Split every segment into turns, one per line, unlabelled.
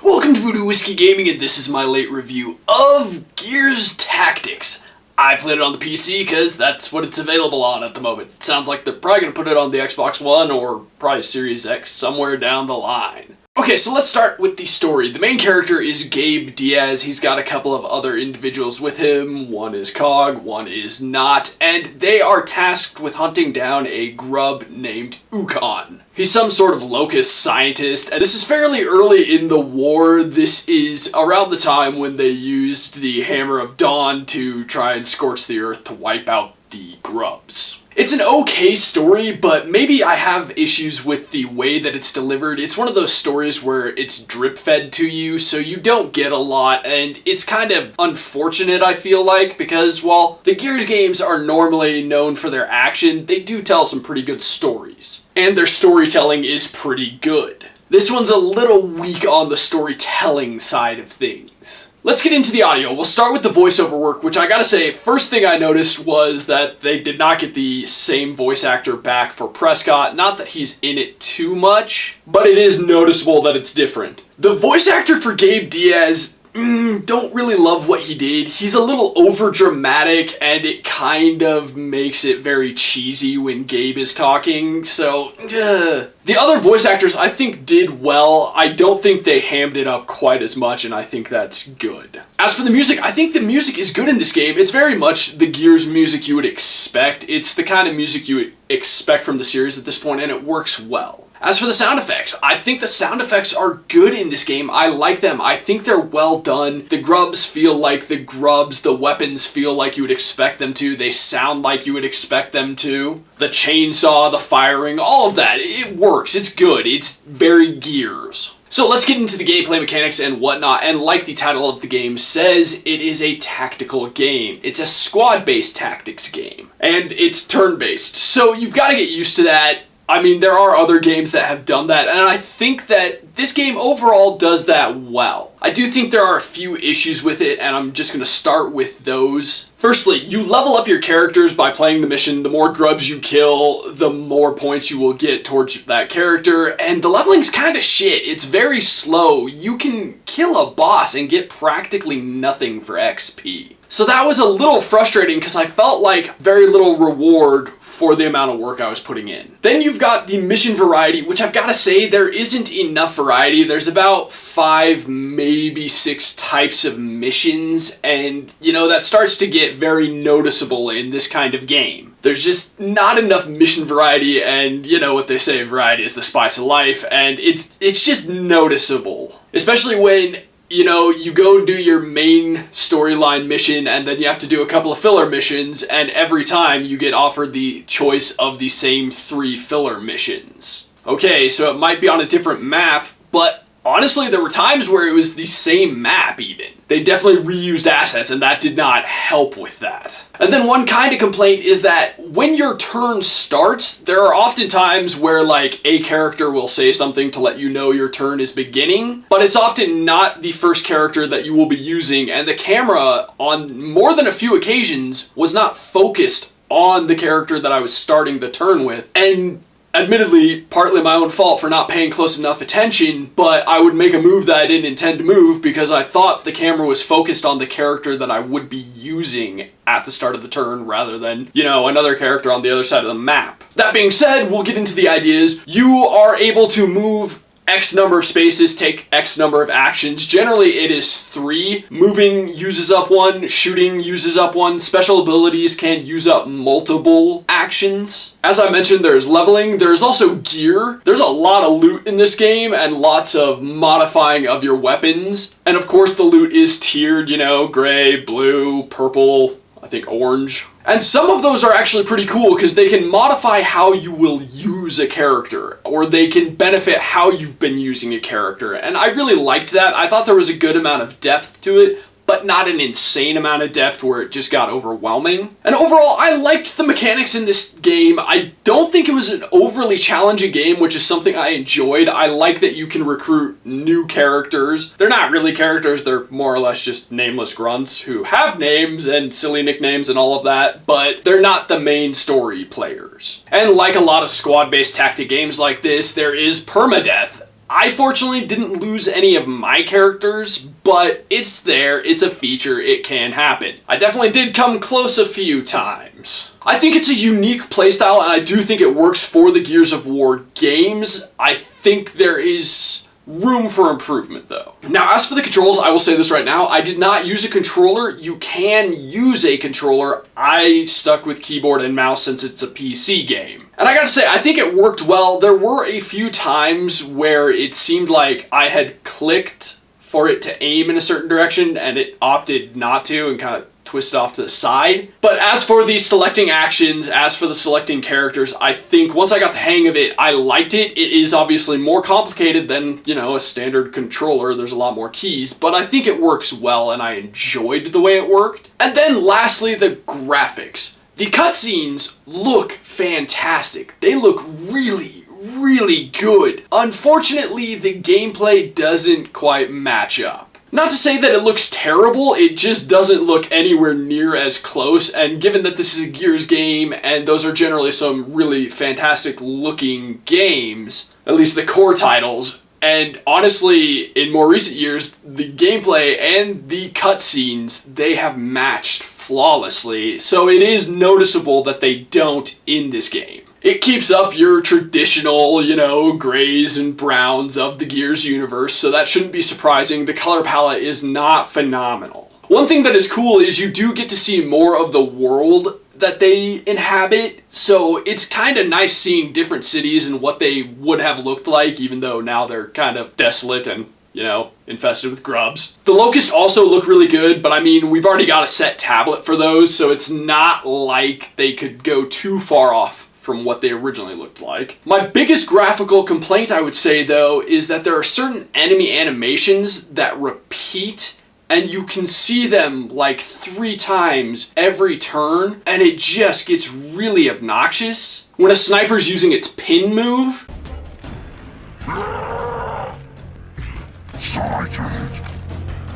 Welcome to Voodoo Whiskey Gaming, and this is my late review of Gears Tactics. I played it on the PC because that's what it's available on at the moment. It sounds like they're probably going to put it on the Xbox One or probably Series X somewhere down the line. Okay, so let's start with the story. The main character is Gabe Diaz. He's got a couple of other individuals with him. One is Cog, one is not, and they are tasked with hunting down a grub named Ukon. He's some sort of locust scientist, and this is fairly early in the war. This is around the time when they used the Hammer of Dawn to try and scorch the earth to wipe out the grubs. It's an okay story, but maybe I have issues with the way that it's delivered. It's one of those stories where it's drip-fed to you, so you don't get a lot, and it's kind of unfortunate, I feel like, because while the Gears games are normally known for their action, they do tell some pretty good stories. And their storytelling is pretty good. This one's a little weak on the storytelling side of things. Let's get into the audio. We'll start with the voiceover work, which I gotta say, first thing I noticed was that they did not get the same voice actor back for Prescott. Not that he's in it too much, but it is noticeable that it's different. The voice actor for Gabe Diaz, don't really love what he did. He's a little over dramatic, and it kind of makes it very cheesy when Gabe is talking, so The other voice actors I think did well. I don't think they hammed it up quite as much, and I think that's good. As for the music, I think the music is good in this game. It's very much the Gears music you would expect. It's the kind of music you would expect from the series at this point, and it works well. As for the sound effects, I think the sound effects are good in this game. I like them. I think they're well done. The grubs feel like the grubs. The weapons feel like you would expect them to. They sound like you would expect them to. The chainsaw, the firing, all of that. It works. It's good. It's very Gears. So let's get into the gameplay mechanics and whatnot, and like the title of the game says, it is a tactical game. It's a squad-based tactics game, and it's turn-based. So you've got to get used to that. I mean, there are other games that have done that, and I think that this game overall does that well. I do think there are a few issues with it, and I'm just going to start with those. Firstly, you level up your characters by playing the mission. The more grubs you kill, the more points you will get towards that character, and the leveling's kind of shit. It's very slow. You can kill a boss and get practically nothing for XP. So that was a little frustrating because I felt like very little reward for the amount of work I was putting in. Then you've got the mission variety, which I've got to say, there isn't enough variety. There's about 5, maybe 6 types of missions, and you know, that starts to get very noticeable in this kind of game. There's just not enough mission variety, and you know what they say, variety is the spice of life, and it's just noticeable. Especially when you know, you go do your main storyline mission and then you have to do a couple of filler missions, and every time you get offered the choice of the same 3 filler missions. Okay, so it might be on a different map, but honestly there were times where it was the same map even. They definitely reused assets, and that did not help with that. And then one kind of complaint is that when your turn starts, there are often times where like a character will say something to let you know your turn is beginning, but it's often not the first character that you will be using, and the camera on more than a few occasions was not focused on the character that I was starting the turn with. And admittedly, partly my own fault for not paying close enough attention, but I would make a move that I didn't intend to move because I thought the camera was focused on the character that I would be using at the start of the turn rather than, you know, another character on the other side of the map. That being said, we'll get into the ideas. You are able to move X number of spaces, take X number of actions. Generally, it is 3. Moving uses up 1, shooting uses up 1, special abilities can use up multiple actions. As I mentioned, there's leveling, there's also gear. There's a lot of loot in this game and lots of modifying of your weapons. And of course, the loot is tiered, you know, gray, blue, purple, I think orange. And some of those are actually pretty cool because they can modify how you will use a character, or they can benefit how you've been using a character. And I really liked that. I thought there was a good amount of depth to it, but not an insane amount of depth where it just got overwhelming. And overall, I liked the mechanics in this game. I don't think it was an overly challenging game, which is something I enjoyed. I like that you can recruit new characters. They're not really characters, they're more or less just nameless grunts who have names and silly nicknames and all of that, but they're not the main story players. And like a lot of squad-based tactic games like this, there is permadeath. I fortunately didn't lose any of my characters, but it's there, it's a feature, it can happen. I definitely did come close a few times. I think it's a unique playstyle, and I do think it works for the Gears of War games. I think there is room for improvement though. Now, as for the controls, I will say this right now, I did not use a controller. You can use a controller. I stuck with keyboard and mouse since it's a PC game. And I gotta say, I think it worked well. There were a few times where it seemed like I had clicked for it to aim in a certain direction and it opted not to and kind of twisted off to the side. But as for the selecting actions, as for the selecting characters, I think once I got the hang of it, I liked it. It is obviously more complicated than, you know, a standard controller. There's a lot more keys, but I think it works well and I enjoyed the way it worked. And then lastly, the graphics. The cutscenes look fantastic. They look really good. Unfortunately, the gameplay doesn't quite match up. Not to say that it looks terrible, it just doesn't look anywhere near as close, and given that this is a Gears game, and those are generally some really fantastic looking games, at least the core titles, and honestly, in more recent years, the gameplay and the cutscenes, they have matched flawlessly, so it is noticeable that they don't in this game. It keeps up your traditional, you know, grays and browns of the Gears universe, so that shouldn't be surprising. The color palette is not phenomenal. One thing that is cool is you do get to see more of the world that they inhabit, so it's kind of nice seeing different cities and what they would have looked like, even though now they're kind of desolate and, you know, infested with grubs. The Locust also look really good, but I mean, we've already got a set tablet for those, so it's not like they could go too far off from what they originally looked like. My biggest graphical complaint, I would say though, is that there are certain enemy animations that repeat and you can see them like 3 times every turn, and it just gets really obnoxious. When a sniper's using its pin move,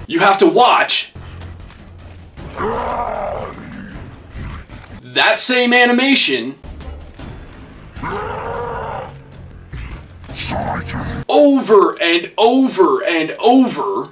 you have to watch that same animation over and over and over,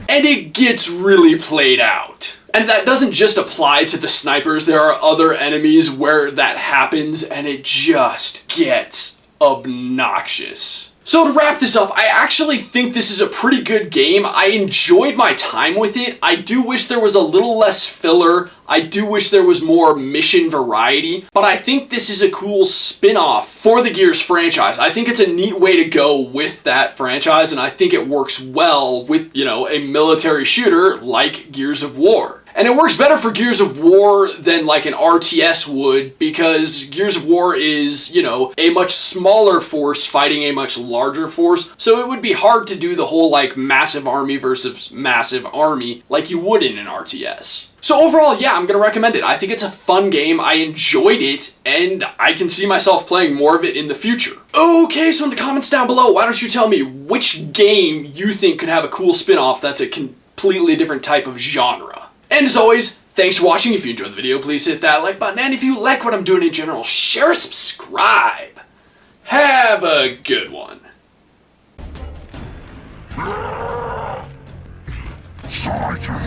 and it gets really played out. And that doesn't just apply to the snipers, there are other enemies where that happens and it just gets obnoxious. So to wrap this up, I actually think this is a pretty good game. I enjoyed my time with it. I do wish there was a little less filler. I do wish there was more mission variety, but I think this is a cool spin-off for the Gears franchise. I think it's a neat way to go with that franchise, and I think it works well with, you know, a military shooter like Gears of War. And it works better for Gears of War than like an RTS would, because Gears of War is, you know, a much smaller force fighting a much larger force, so it would be hard to do the whole like massive army versus massive army like you would in an RTS. So overall, yeah, I'm gonna recommend it. I think it's a fun game, I enjoyed it, and I can see myself playing more of it in the future. Okay, so in the comments down below, why don't you tell me which game you think could have a cool spin-off that's a completely different type of genre? And as always, thanks for watching. If you enjoyed the video, please hit that like button, and if you like what I'm doing in general, share, subscribe. Have a good one. Sergeant.